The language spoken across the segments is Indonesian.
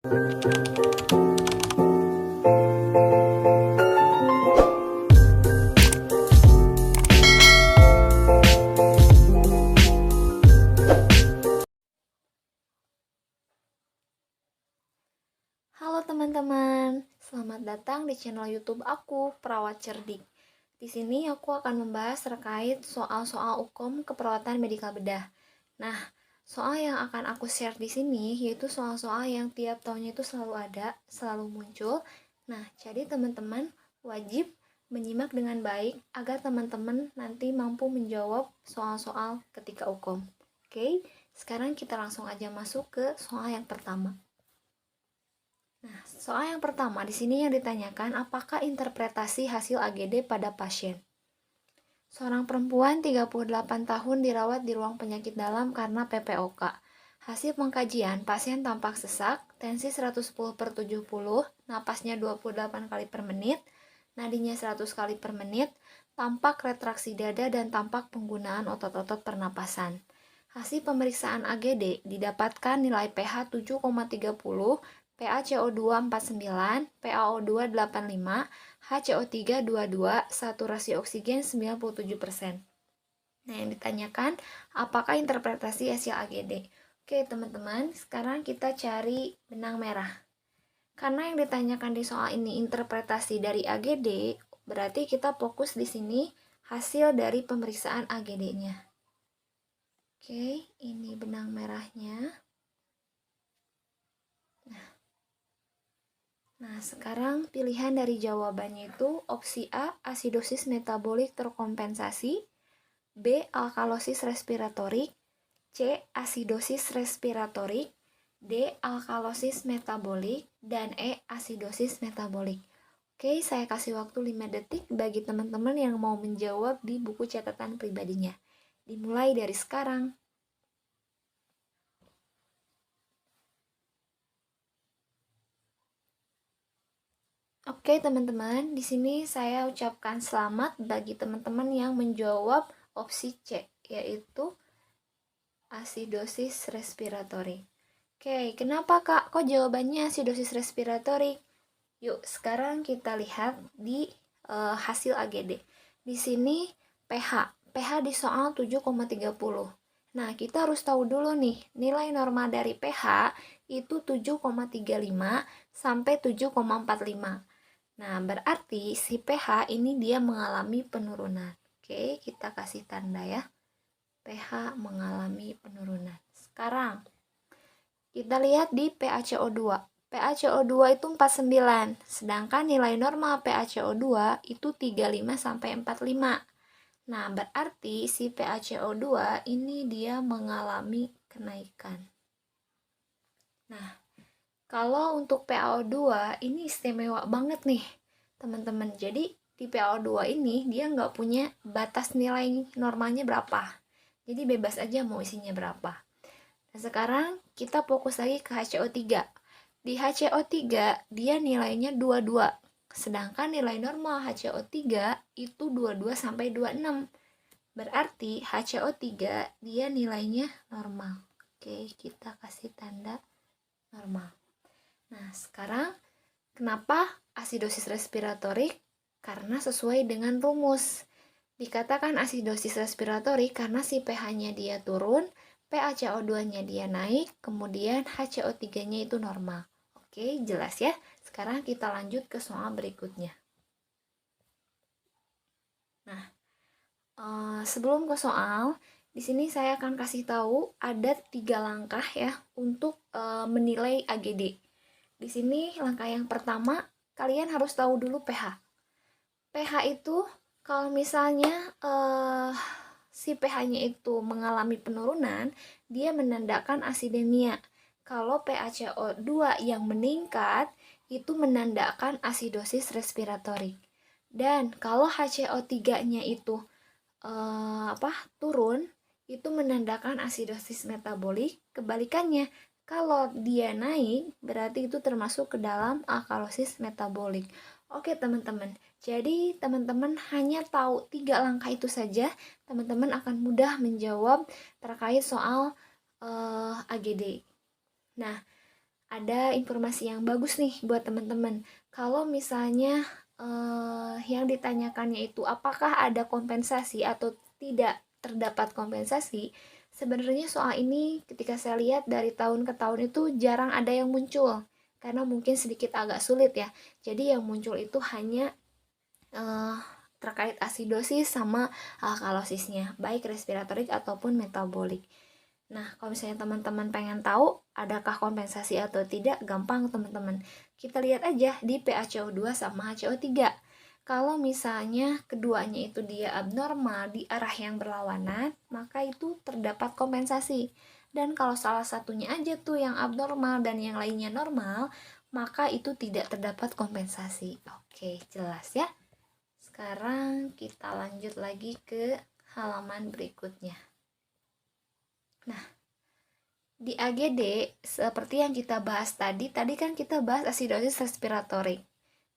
Halo teman-teman, selamat datang di channel YouTube aku, Perawat Cerdik. Di sini aku akan membahas terkait soal-soal hukum keperawatan medikal bedah. Nah, soal yang akan aku share di sini yaitu soal-soal yang tiap tahunnya itu selalu ada, selalu muncul. Nah, jadi teman-teman wajib menyimak dengan baik agar teman-teman nanti mampu menjawab soal-soal ketika hukum. Oke, sekarang kita langsung aja masuk ke soal yang pertama. Nah, soal yang pertama di sini yang ditanyakan, apakah interpretasi hasil AGD pada pasien? Seorang perempuan 38 tahun dirawat di ruang penyakit dalam karena PPOK. Hasil pengkajian, pasien tampak sesak, tensi 110/70, napasnya 28 kali per menit, nadinya 100 kali per menit, tampak retraksi dada dan tampak penggunaan otot-otot pernapasan. Hasil pemeriksaan AGD didapatkan nilai pH 7,30, PaCO2 49, PaO2 85, HCO3 22, saturasi oksigen 97%. Nah, yang ditanyakan, apakah interpretasi hasil AGD? Oke, teman-teman, sekarang kita cari benang merah. Karena yang ditanyakan di soal ini interpretasi dari AGD, berarti kita fokus di sini hasil dari pemeriksaan AGD-nya. Oke, ini benang merahnya. Nah, sekarang pilihan dari jawabannya itu opsi A, asidosis metabolik terkompensasi, B, alkalosis respiratorik, C, asidosis respiratorik, D, alkalosis metabolik, dan E, asidosis metabolik. Oke, saya kasih waktu 5 detik bagi teman-teman yang mau menjawab di buku catatan pribadinya. Dimulai dari sekarang. Oke, teman-teman, di sini saya ucapkan selamat bagi teman-teman yang menjawab opsi C, yaitu asidosis respiratori. Oke, kenapa Kak? Kok jawabannya asidosis respiratori? Yuk, sekarang kita lihat di hasil AGD. Di sini pH di soal 7,30. Nah, kita harus tahu dulu nih, nilai normal dari pH itu 7,35 sampai 7,45. Nah, berarti si pH ini dia mengalami penurunan. Oke, kita kasih tanda ya. pH mengalami penurunan. Sekarang, kita lihat di PaCO2. PaCO2 itu 49, sedangkan nilai normal PaCO2 itu 35 sampai 45. Nah, berarti si PaCO2 ini dia mengalami kenaikan. Nah, kalau untuk PaO2 ini istimewa banget nih, teman-teman. Jadi di PaO2 ini dia nggak punya batas nilai normalnya berapa. Jadi bebas aja mau isinya berapa. Nah, sekarang kita fokus lagi ke HCO3. Di HCO3 dia nilainya 22. Sedangkan nilai normal HCO3 itu 22 sampai 26. Berarti HCO3 dia nilainya normal. Oke, kita kasih tanda normal. Nah, sekarang kenapa asidosis respiratorik? Karena sesuai dengan rumus. Dikatakan asidosis respiratorik karena si pH-nya dia turun, PaCO2-nya dia naik, kemudian HCO3-nya itu normal. Oke, jelas ya. Sekarang kita lanjut ke soal berikutnya. Nah, sebelum ke soal, di sini saya akan kasih tahu ada 3 langkah ya untuk menilai AGD. Di sini langkah yang pertama, kalian harus tahu dulu pH. pH itu kalau misalnya si pH-nya itu mengalami penurunan, dia menandakan asidemia. Kalau PaCO2 yang meningkat, itu menandakan asidosis respiratorik. Dan kalau HCO3-nya itu turun, itu menandakan asidosis metabolik. Kebalikannya, kalau dia naik, berarti itu termasuk ke dalam alkalosis metabolik. Oke teman-teman, jadi teman-teman hanya tahu 3 langkah itu saja, teman-teman akan mudah menjawab terkait soal AGD. Nah, ada informasi yang bagus nih buat teman-teman. Kalau misalnya yang ditanyakannya itu apakah ada kompensasi atau tidak terdapat kompensasi, sebenarnya soal ini ketika saya lihat dari tahun ke tahun itu jarang ada yang muncul karena mungkin sedikit agak sulit ya. Jadi yang muncul itu hanya terkait asidosis sama alkalosisnya, baik respiratorik ataupun metabolik. Nah, kalau misalnya teman-teman pengen tahu adakah kompensasi atau tidak, gampang teman-teman. Kita lihat aja di PaCO2 sama HCO3. Kalau misalnya keduanya itu dia abnormal di arah yang berlawanan, maka itu terdapat kompensasi. Dan kalau salah satunya aja tuh yang abnormal dan yang lainnya normal, maka itu tidak terdapat kompensasi. Oke, jelas ya? Sekarang kita lanjut lagi ke halaman berikutnya. Nah, di AGD, seperti yang kita bahas tadi kan kita bahas asidosis respiratorik.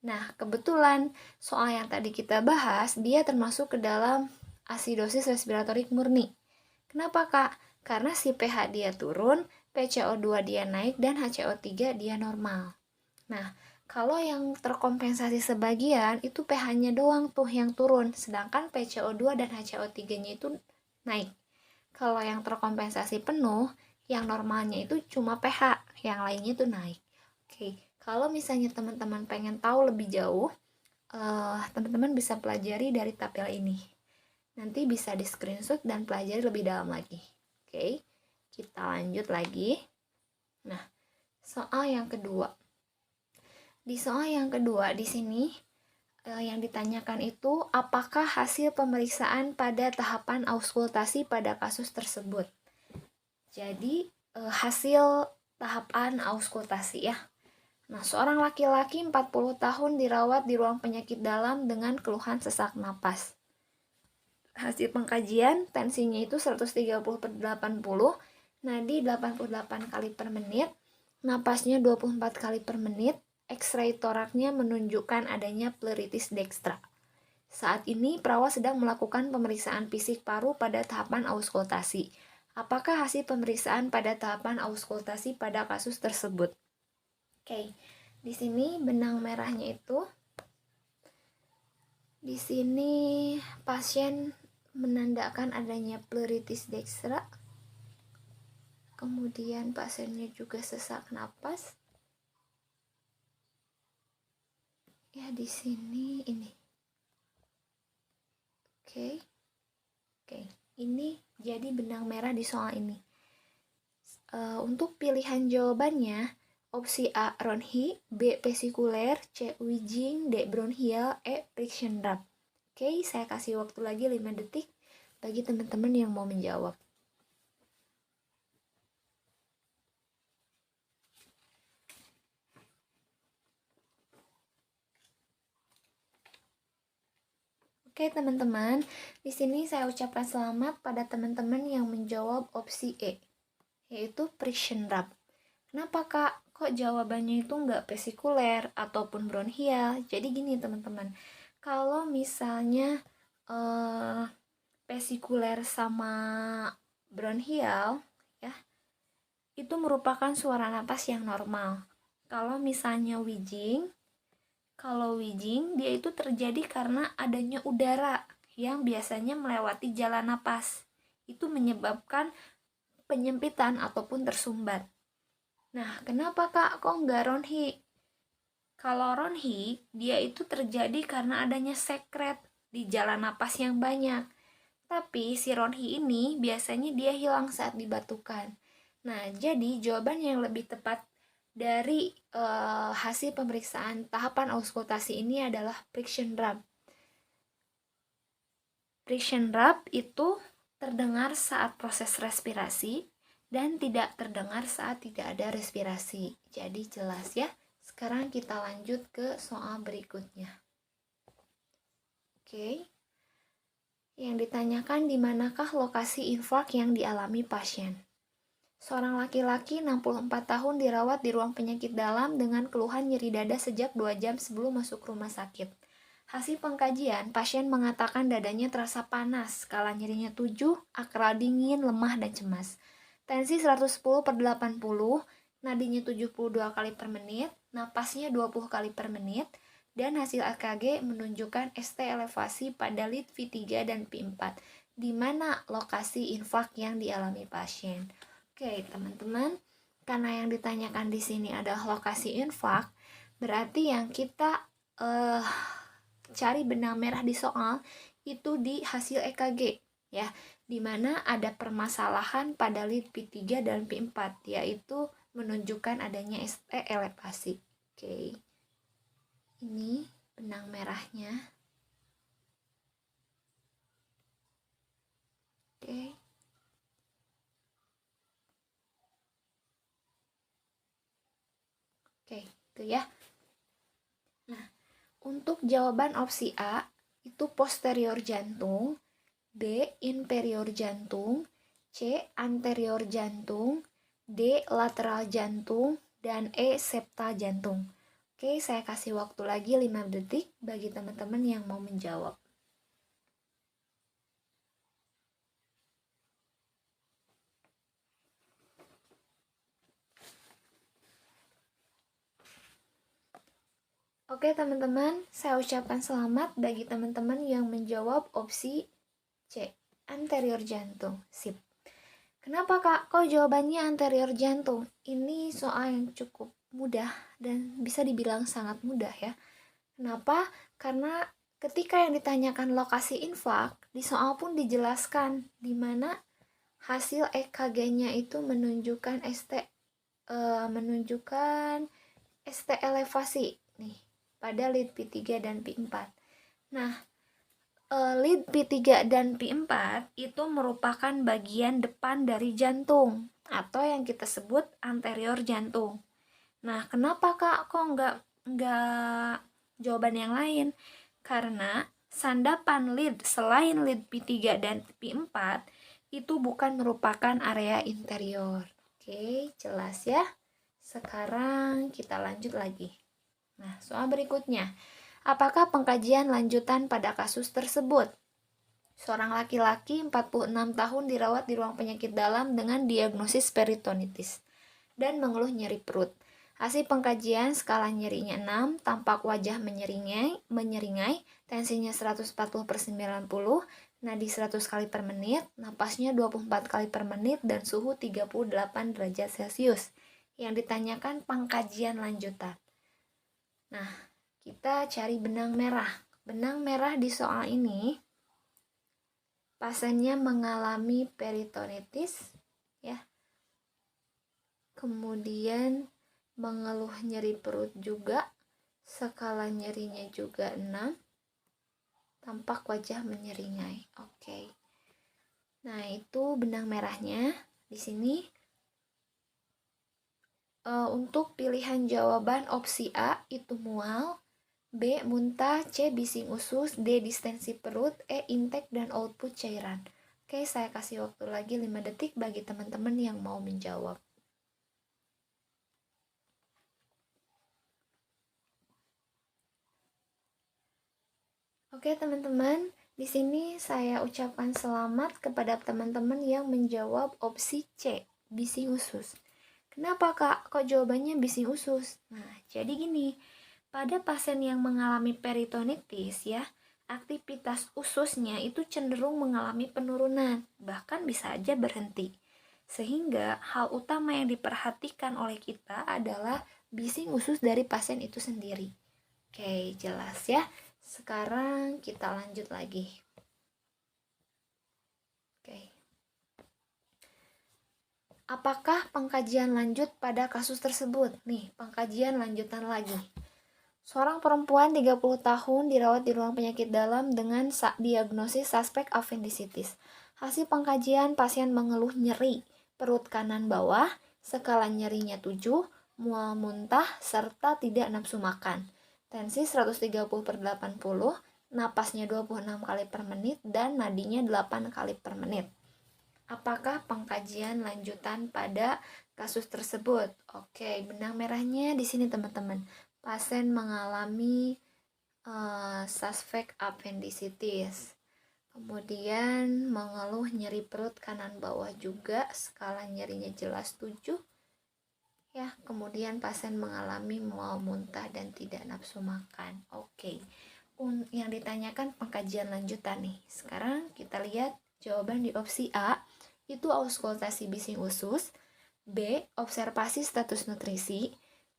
Nah, kebetulan soal yang tadi kita bahas, dia termasuk ke dalam asidosis respiratorik murni. Kenapa, Kak? Karena si pH dia turun, PCO2 dia naik, dan HCO3 dia normal. Nah, kalau yang terkompensasi sebagian, itu pH-nya doang tuh yang turun, sedangkan PCO2 dan HCO3-nya itu naik. Kalau yang terkompensasi penuh, yang normalnya itu cuma pH, yang lainnya itu naik. Oke, kalau misalnya teman-teman pengen tahu lebih jauh, teman-teman bisa pelajari dari tabel ini. Nanti bisa di screenshot dan pelajari lebih dalam lagi. Oke, kita lanjut lagi. Nah, soal yang kedua. Di soal yang kedua di sini yang ditanyakan itu apakah hasil pemeriksaan pada tahapan auskultasi pada kasus tersebut. Jadi hasil tahapan auskultasi ya. Nah, seorang laki-laki 40 tahun dirawat di ruang penyakit dalam dengan keluhan sesak napas. Hasil pengkajian tensinya itu 130/80, nadi 88 kali per menit, napasnya 24 kali per menit, X-ray toraknya menunjukkan adanya pleuritis dextra. Saat ini perawat sedang melakukan pemeriksaan fisik paru pada tahapan auskultasi. Apakah hasil pemeriksaan pada tahapan auskultasi pada kasus tersebut? Oke, di sini benang merahnya itu, di sini pasien menandakan adanya pleuritis dextra. Kemudian pasiennya juga sesak napas. Ya, di sini ini. Oke. Ini jadi benang merah di soal ini. Untuk pilihan jawabannya, opsi A ronhi, B vesikuler, C Wheezing, D bronchial, E friction drop. Oke, saya kasih waktu lagi 5 detik bagi teman-teman yang mau menjawab. Oke teman-teman, di sini saya ucapkan selamat pada teman-teman yang menjawab opsi E, yaitu friction drop. Kenapa Kak? Kok jawabannya itu nggak vesikuler ataupun bronchial? Jadi gini teman-teman, kalau misalnya vesikuler sama bronchial, ya, itu merupakan suara napas yang normal. Kalau misalnya wheezing, dia itu terjadi karena adanya udara yang biasanya melewati jalan napas. Itu menyebabkan penyempitan ataupun tersumbat. Nah, kenapa Kak kok nggak ronhi? Kalau ronhi, dia itu terjadi karena adanya sekret di jalan napas yang banyak. Tapi si ronhi ini biasanya dia hilang saat dibatukan. Nah, jadi jawaban yang lebih tepat dari hasil pemeriksaan tahapan auskultasi ini adalah friction drop. Friction drop itu terdengar saat proses respirasi dan tidak terdengar saat tidak ada respirasi. Jadi jelas ya. Sekarang kita lanjut ke soal berikutnya. Oke. Yang ditanyakan di manakah lokasi infark yang dialami pasien? Seorang laki-laki 64 tahun dirawat di ruang penyakit dalam dengan keluhan nyeri dada sejak 2 jam sebelum masuk rumah sakit. Hasil pengkajian, pasien mengatakan dadanya terasa panas, skala nyerinya 7, akral dingin, lemah, dan cemas. Tensi 110/80, nadinya 72 kali per menit, napasnya 20 kali per menit, dan hasil EKG menunjukkan ST elevasi pada lead V3 dan V4, di mana lokasi infak yang dialami pasien. Oke, teman-teman, karena yang ditanyakan di sini adalah lokasi infak, berarti yang kita cari benang merah di soal itu di hasil EKG ya, dimana ada permasalahan pada lead P3 dan P4, yaitu menunjukkan adanya ST elevasi. Oke, ini benang merahnya. Oke. Oke, itu ya. Nah, untuk jawaban opsi A itu posterior jantung, B inferior jantung, C anterior jantung, D lateral jantung, dan E septal jantung. Oke, saya kasih waktu lagi 5 detik bagi teman-teman yang mau menjawab. Oke teman-teman, saya ucapkan selamat bagi teman-teman yang menjawab opsi C, anterior jantung. Sip. Kenapa kak? Kok jawabannya anterior jantung? Ini soal yang cukup mudah dan bisa dibilang sangat mudah ya. Kenapa? Karena ketika yang ditanyakan lokasi infak, di soal pun dijelaskan di mana hasil EKG-nya itu menunjukkan ST elevasi nih pada lead P3 dan P4. Nah, lead P3 dan P4 itu merupakan bagian depan dari jantung atau yang kita sebut anterior jantung. Nah, kenapa kak kok nggak jawaban yang lain? Karena sandapan lead selain lead P3 dan P4 itu bukan merupakan area interior. Oke, jelas ya. Sekarang kita lanjut lagi. Nah, soal berikutnya. Apakah pengkajian lanjutan pada kasus tersebut? Seorang laki-laki 46 tahun dirawat di ruang penyakit dalam dengan diagnosis peritonitis dan mengeluh nyeri perut. Hasil pengkajian skala nyerinya 6, tampak wajah menyeringai, tensinya 140/90, nadi 100 kali per menit, napasnya 24 kali per menit, dan suhu 38 derajat Celcius. Yang ditanyakan pengkajian lanjutan. Nah, kita cari benang merah. Benang merah di soal ini, pasiennya mengalami peritonitis, ya. Kemudian mengeluh nyeri perut juga, skala nyerinya juga 6, tampak wajah menyeringai. Oke. Nah, itu benang merahnya. Di sini untuk pilihan jawaban opsi A itu mual, B muntah, C bising usus, D distensi perut, E intake dan output cairan. Oke, saya kasih waktu lagi 5 detik bagi teman-teman yang mau menjawab. Oke teman-teman, di sini saya ucapkan selamat kepada teman-teman yang menjawab opsi C, bising usus. Kenapa kak? Kok jawabannya bising usus? Nah, jadi gini, pada pasien yang mengalami peritonitis ya, aktivitas ususnya itu cenderung mengalami penurunan, bahkan bisa aja berhenti. Sehingga hal utama yang diperhatikan oleh kita adalah bising usus dari pasien itu sendiri. Oke, jelas ya. Sekarang kita lanjut lagi. Oke. Apakah pengkajian lanjut pada kasus tersebut? Nih, pengkajian lanjutan lagi. Seorang perempuan 30 tahun dirawat di ruang penyakit dalam dengan diagnosis suspek appendicitis. Hasil pengkajian, pasien mengeluh nyeri perut kanan bawah, skala nyerinya 7, mual muntah, serta tidak nafsu makan. Tensi 130/80, napasnya 26 kali per menit, dan nadinya 8 kali per menit. Apakah pengkajian lanjutan pada kasus tersebut? Oke, benang merahnya di sini teman-teman. Pasien mengalami suspek appendicitis. Kemudian mengeluh nyeri perut kanan bawah juga, skala nyerinya jelas 7. Ya, ya. Kemudian pasien mengalami mual, muntah, dan tidak nafsu makan. Oke. Yang ditanyakan pengkajian lanjutan nih. Sekarang kita lihat jawaban di opsi A, itu auskultasi bising usus. B, observasi status nutrisi.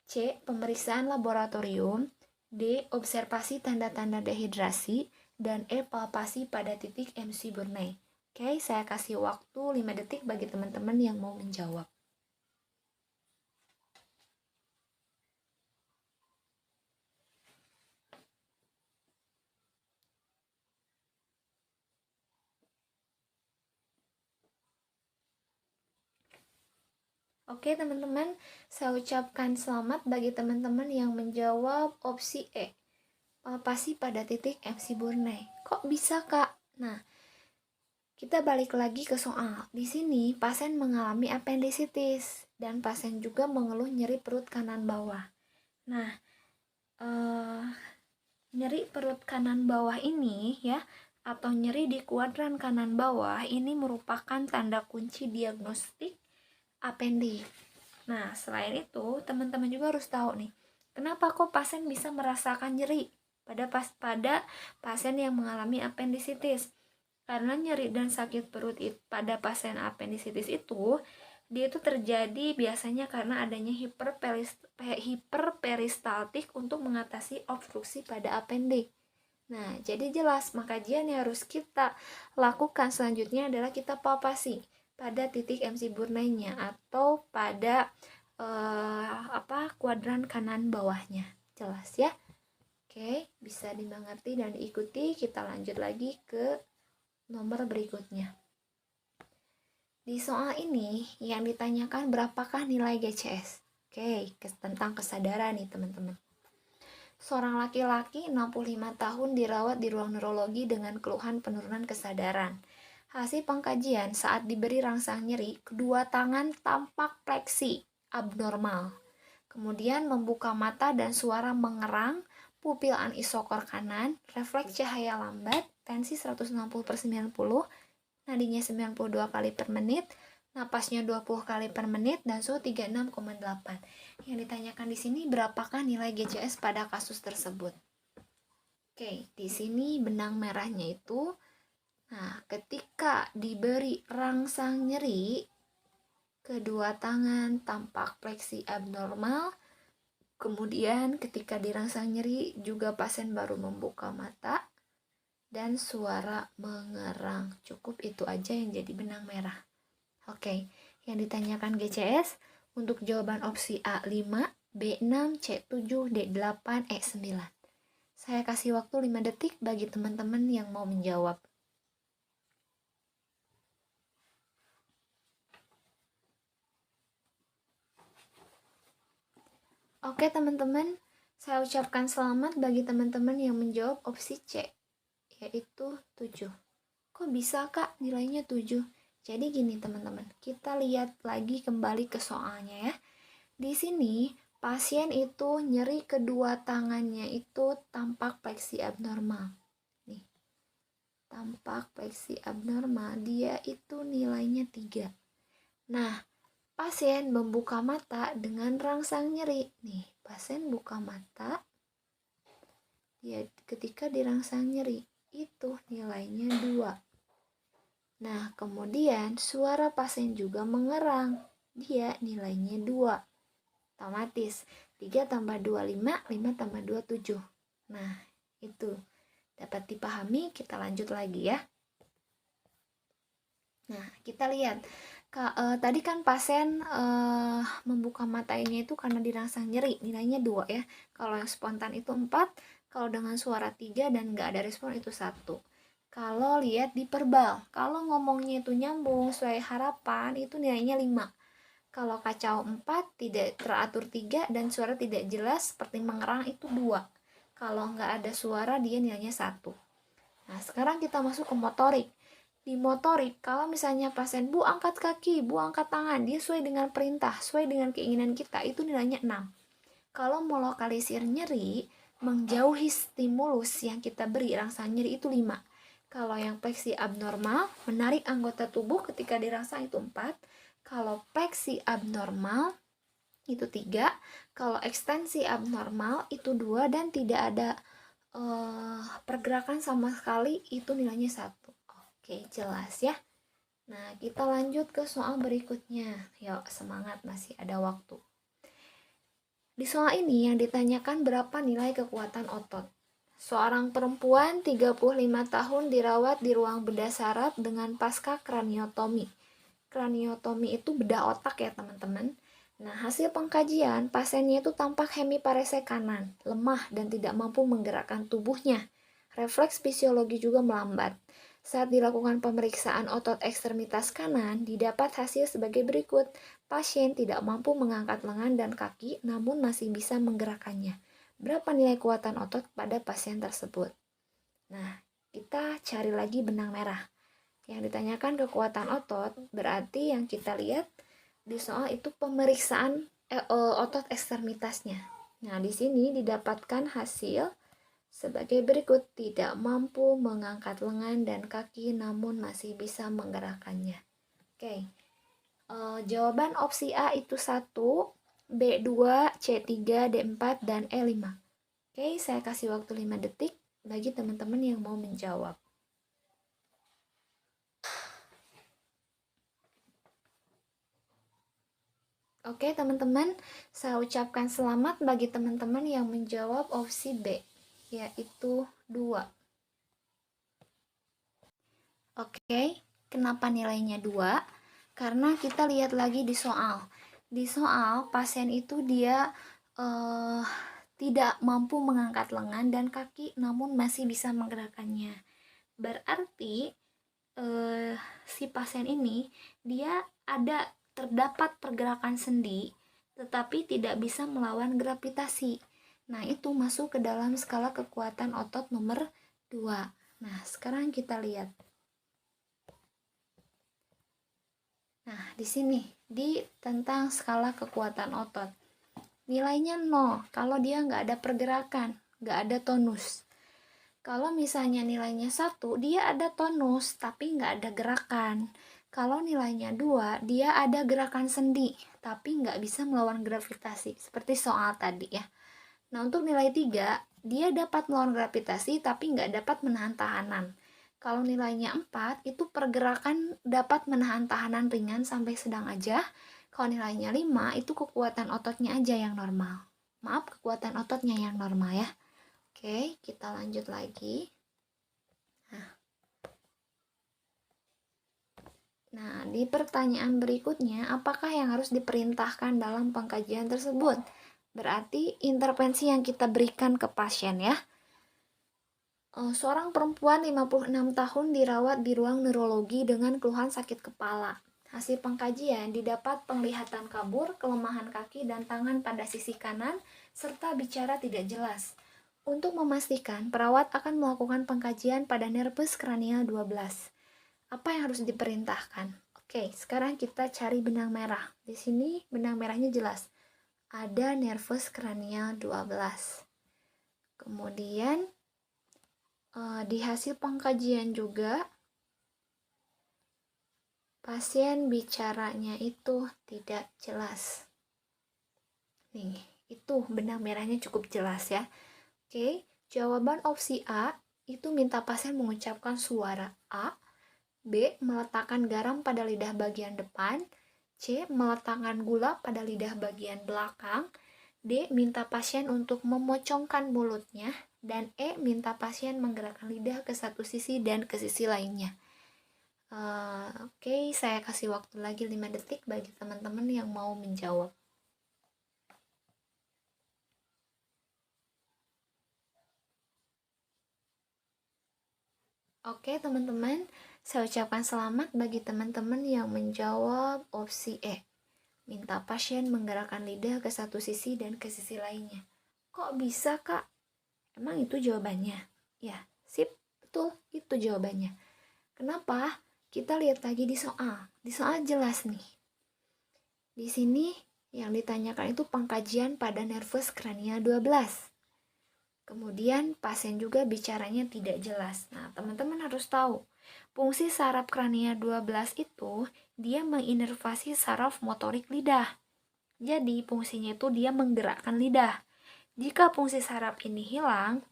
C, pemeriksaan laboratorium. D, observasi tanda-tanda dehidrasi. Dan E, palpasi pada titik MC Burney. Oke, saya kasih waktu 5 detik bagi teman-teman yang mau menjawab. Oke teman-teman, saya ucapkan selamat bagi teman-teman yang menjawab opsi E, palpasi pada titik MC Burney. Kok bisa kak? Nah, kita balik lagi ke soal. Di sini pasien mengalami appendicitis dan pasien juga mengeluh nyeri perut kanan bawah. Nah, nyeri perut kanan bawah ini ya, atau nyeri di kuadran kanan bawah ini merupakan tanda kunci diagnostik appendix. Nah, selain itu, teman-teman juga harus tahu nih, kenapa kok pasien bisa merasakan nyeri pada pasien yang mengalami appendicitis. Karena nyeri dan sakit perut pada pasien appendicitis itu, dia itu terjadi biasanya karena adanya hiperperistaltik untuk mengatasi obstruksi pada appendix. Nah, jadi jelas, kajian yang harus kita lakukan selanjutnya adalah kita palpasi pada titik MC Burney-nya atau pada kuadran kanan bawahnya. Jelas ya? Oke, bisa dimengerti dan diikuti. Kita lanjut lagi ke nomor berikutnya. Di soal ini yang ditanyakan berapakah nilai GCS? Oke, tentang kesadaran nih teman-teman. Seorang laki-laki 65 tahun dirawat di ruang neurologi dengan keluhan penurunan kesadaran. Hasil pengkajian saat diberi rangsang nyeri, kedua tangan tampak fleksi abnormal. Kemudian membuka mata dan suara mengerang, pupil anisokor kanan, refleks cahaya lambat, tensi 160/90, nadinya 92 kali per menit, napasnya 20 kali per menit, dan suhu 36,8. Yang ditanyakan di sini berapakah nilai GCS pada kasus tersebut? Oke, di sini benang merahnya itu, nah, ketika diberi rangsang nyeri, kedua tangan tampak fleksi abnormal. Kemudian ketika dirangsang nyeri juga pasien baru membuka mata dan suara mengerang. Cukup itu aja yang jadi benang merah. Oke, yang ditanyakan GCS untuk jawaban opsi A 5, B 6, C 7, D 8, E 9. Saya kasih waktu 5 detik bagi teman-teman yang mau menjawab. Oke teman-teman, saya ucapkan selamat bagi teman-teman yang menjawab opsi C, yaitu 7. Kok bisa kak nilainya 7? Jadi gini teman-teman, kita lihat lagi kembali ke soalnya ya. Di sini pasien itu nyeri kedua tangannya itu tampak fleksi abnormal. Nih, tampak fleksi abnormal, dia itu nilainya 3. Nah, pasien membuka mata dengan rangsang nyeri. Nih, pasien buka mata, ya ketika dirangsang nyeri, itu nilainya 2. Nah, kemudian suara pasien juga mengerang, dia nilainya 2. Otomatis, 3 tambah 2, 5, 5 tambah 2, 7. Nah, itu dapat dipahami, kita lanjut lagi ya. Nah, kita lihat. Tadi kan pasien membuka matanya itu karena dirangsang nyeri, nilainya 2 ya. Kalau yang spontan itu 4, kalau dengan suara 3 dan nggak ada respon itu 1. Kalau lihat di perbal, kalau ngomongnya itu nyambung sesuai harapan itu nilainya 5. Kalau kacau 4, tidak teratur 3, dan suara tidak jelas seperti mengerang itu 2. Kalau nggak ada suara dia nilainya 1. Nah, sekarang kita masuk ke motorik. Di motorik, kalau misalnya pasien bu angkat kaki, bu angkat tangan, dia sesuai dengan perintah, sesuai dengan keinginan kita, itu nilainya 6. Kalau melokalisir nyeri, menjauhi stimulus yang kita beri rangsang nyeri itu 5. Kalau yang fleksi abnormal, menarik anggota tubuh ketika dirangsang itu 4. Kalau fleksi abnormal, itu 3. Kalau ekstensi abnormal itu 2 dan tidak ada pergerakan sama sekali itu nilainya 1. Oke, jelas ya. Nah, kita lanjut ke soal berikutnya. Yuk, semangat, masih ada waktu. Di soal ini yang ditanyakan berapa nilai kekuatan otot. Seorang perempuan 35 tahun dirawat di ruang bedah saraf dengan pasca kraniotomi. Kraniotomi itu bedah otak ya teman-teman. Nah, hasil pengkajian, pasiennya itu tampak hemiparese kanan, lemah dan tidak mampu menggerakkan tubuhnya. Refleks fisiologi juga melambat. Saat dilakukan pemeriksaan otot ekstremitas kanan, didapat hasil sebagai berikut. Pasien tidak mampu mengangkat lengan dan kaki, namun masih bisa menggerakkannya. Berapa nilai kekuatan otot pada pasien tersebut? Nah, kita cari lagi benang merah. Yang ditanyakan kekuatan otot, berarti yang kita lihat di soal itu pemeriksaan otot ekstremitasnya. Nah, di sini didapatkan hasil sebagai berikut, tidak mampu mengangkat lengan dan kaki namun masih bisa menggerakkannya. Oke. Jawaban opsi A itu 1, B2, C3, D4, dan E5. Oke, saya kasih waktu 5 detik bagi teman-teman yang mau menjawab. Oke teman-teman, saya ucapkan selamat bagi teman-teman yang menjawab opsi B, yaitu 2. Oke, kenapa nilainya 2? Karena kita lihat lagi di soal. Di soal, pasien itu dia tidak mampu mengangkat lengan dan kaki namun masih bisa menggerakkannya. Berarti si pasien ini dia terdapat pergerakan sendi tetapi tidak bisa melawan gravitasi. Nah, itu masuk ke dalam skala kekuatan otot nomor 2. Nah, sekarang kita lihat. Nah, di sini tentang skala kekuatan otot. Nilainya 0 kalau dia nggak ada pergerakan, nggak ada tonus. Kalau misalnya nilainya 1, dia ada tonus tapi nggak ada gerakan. Kalau nilainya 2, dia ada gerakan sendi, tapi nggak bisa melawan gravitasi, seperti soal tadi ya. Nah, untuk nilai 3, dia dapat melawan gravitasi, tapi nggak dapat menahan tahanan. Kalau nilainya 4, itu pergerakan dapat menahan tahanan ringan sampai sedang aja. Kalau nilainya 5, itu kekuatan ototnya aja yang normal. Maaf, kekuatan ototnya yang normal ya. Oke, kita lanjut lagi. Nah, di pertanyaan berikutnya, apakah yang harus diperintahkan dalam pengkajian tersebut? Berarti intervensi yang kita berikan ke pasien ya. Seorang perempuan 56 tahun dirawat di ruang neurologi dengan keluhan sakit kepala. Hasil pengkajian didapat penglihatan kabur, kelemahan kaki dan tangan pada sisi kanan, serta bicara tidak jelas. Untuk memastikan, perawat akan melakukan pengkajian pada nervus kranial 12. Apa yang harus diperintahkan? Oke, sekarang kita cari benang merah. Di sini benang merahnya jelas. Ada nervus kranial 12. Kemudian di hasil pengkajian juga pasien bicaranya itu tidak jelas. Nih, itu benang merahnya cukup jelas ya. Oke, jawaban opsi A itu minta pasien mengucapkan suara A. B. Meletakkan garam pada lidah bagian depan. C. Meletakkan gula pada lidah bagian belakang. D. Minta pasien untuk memocongkan mulutnya. Dan E. Minta pasien menggerakkan lidah ke satu sisi dan ke sisi lainnya. Oke, saya kasih waktu lagi 5 detik bagi teman-teman yang mau menjawab. Oke teman-teman, saya ucapkan selamat bagi teman-teman yang menjawab opsi E. Minta pasien menggerakkan lidah ke satu sisi dan ke sisi lainnya. Kok bisa kak? Emang itu jawabannya? Ya, sip, betul, itu jawabannya. Kenapa? Kita lihat lagi di soal. Di soal jelas nih. Di sini yang ditanyakan itu pengkajian pada nervus kranial 12. Kemudian pasien juga bicaranya tidak jelas. Nah, teman-teman harus tahu, fungsi saraf kranial 12 itu dia menginervasi saraf motorik lidah. Jadi fungsinya itu dia menggerakkan lidah. Jika fungsi saraf ini hilang,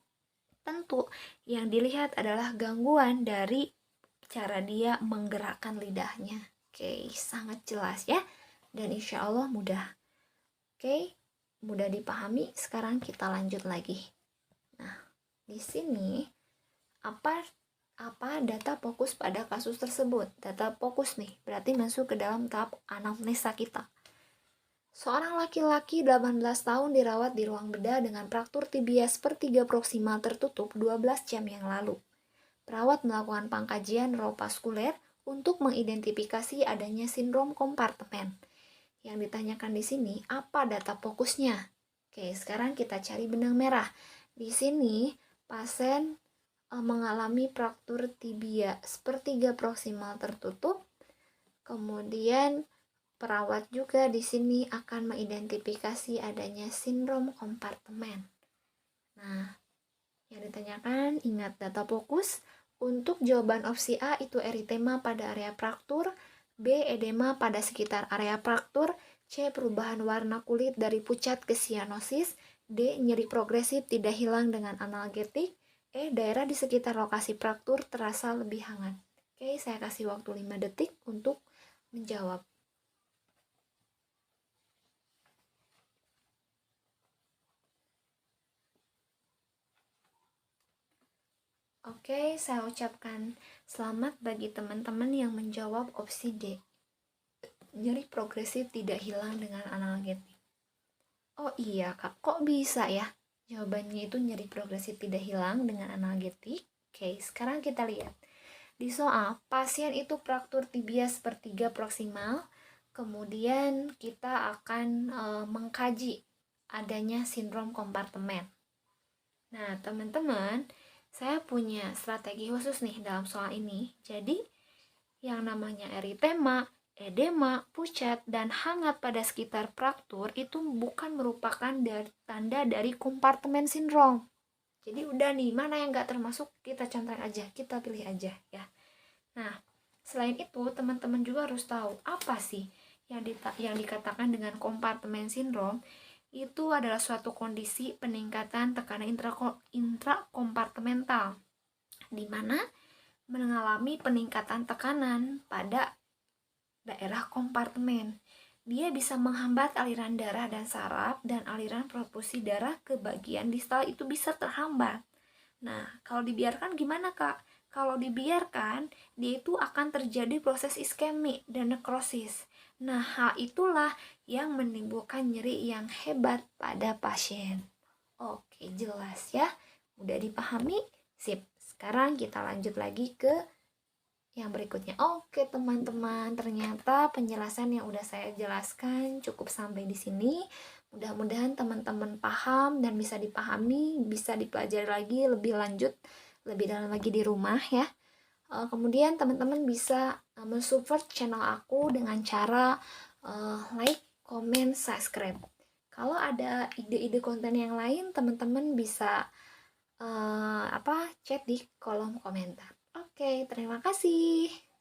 tentu yang dilihat adalah gangguan dari cara dia menggerakkan lidahnya. Oke, sangat jelas ya. Dan insya Allah mudah. Oke, mudah dipahami. Sekarang kita lanjut lagi. Nah, di sini apa data fokus pada kasus tersebut? Data fokus nih, berarti masuk ke dalam tahap anamnesa kita. Seorang laki-laki 18 tahun dirawat di ruang bedah dengan fraktur tibia sepertiga proksimal tertutup 12 jam yang lalu. Perawat melakukan pengkajian neurovaskuler untuk mengidentifikasi adanya sindrom kompartemen. Yang ditanyakan di sini, apa data fokusnya? Oke, sekarang kita cari benang merah. Di sini, pasien mengalami fraktur tibia sepertiga proksimal tertutup. Kemudian perawat juga di sini akan mengidentifikasi adanya sindrom kompartemen. Nah, yang ditanyakan ingat data fokus. Untuk jawaban opsi A itu eritema pada area fraktur, B edema pada sekitar area fraktur, C perubahan warna kulit dari pucat ke sianosis, D nyeri progresif tidak hilang dengan analgetik, E daerah di sekitar lokasi fraktur terasa lebih hangat. Oke, saya kasih waktu 5 detik untuk menjawab. Oke, saya ucapkan selamat bagi teman-teman yang menjawab opsi D. Nyeri progresif tidak hilang dengan analgetik. Oh iya kak, kok bisa ya? Jawabannya itu nyeri progresif tidak hilang dengan analgetik. Oke, sekarang kita lihat. Di soal, pasien itu fraktur tibia sepertiga proksimal. Kemudian kita akan mengkaji adanya sindrom kompartemen. Nah, teman-teman, saya punya strategi khusus nih dalam soal ini. Jadi, yang namanya eritema, edema, pucat, dan hangat pada sekitar fraktur itu bukan merupakan tanda dari kompartemen sindrom. Jadi udah nih, mana yang nggak termasuk kita contohin aja, kita pilih aja ya. Nah, selain itu teman-teman juga harus tahu apa sih yang dikatakan dengan kompartemen sindrom. Itu adalah suatu kondisi peningkatan tekanan intrakompartemental, di mana mengalami peningkatan tekanan pada daerah kompartemen. Dia bisa menghambat aliran darah dan saraf, dan aliran perfusi darah ke bagian distal itu bisa terhambat. Nah, kalau dibiarkan gimana kak? Kalau dibiarkan, dia itu akan terjadi proses iskemik dan nekrosis. Nah, hal itulah yang menimbulkan nyeri yang hebat pada pasien. Oke, jelas ya. Udah dipahami? Sip. Sekarang kita lanjut lagi ke yang berikutnya. Oke, teman-teman, ternyata penjelasan yang udah saya jelaskan cukup sampai di sini. Mudah-mudahan teman-teman paham dan bisa dipahami, bisa dipelajari lagi lebih lanjut, lebih dalam lagi di rumah ya. Kemudian teman-teman bisa mensupport channel aku dengan cara like, comment, subscribe. Kalau ada ide-ide konten yang lain, teman-teman bisa chat di kolom komentar. Oke, terima kasih.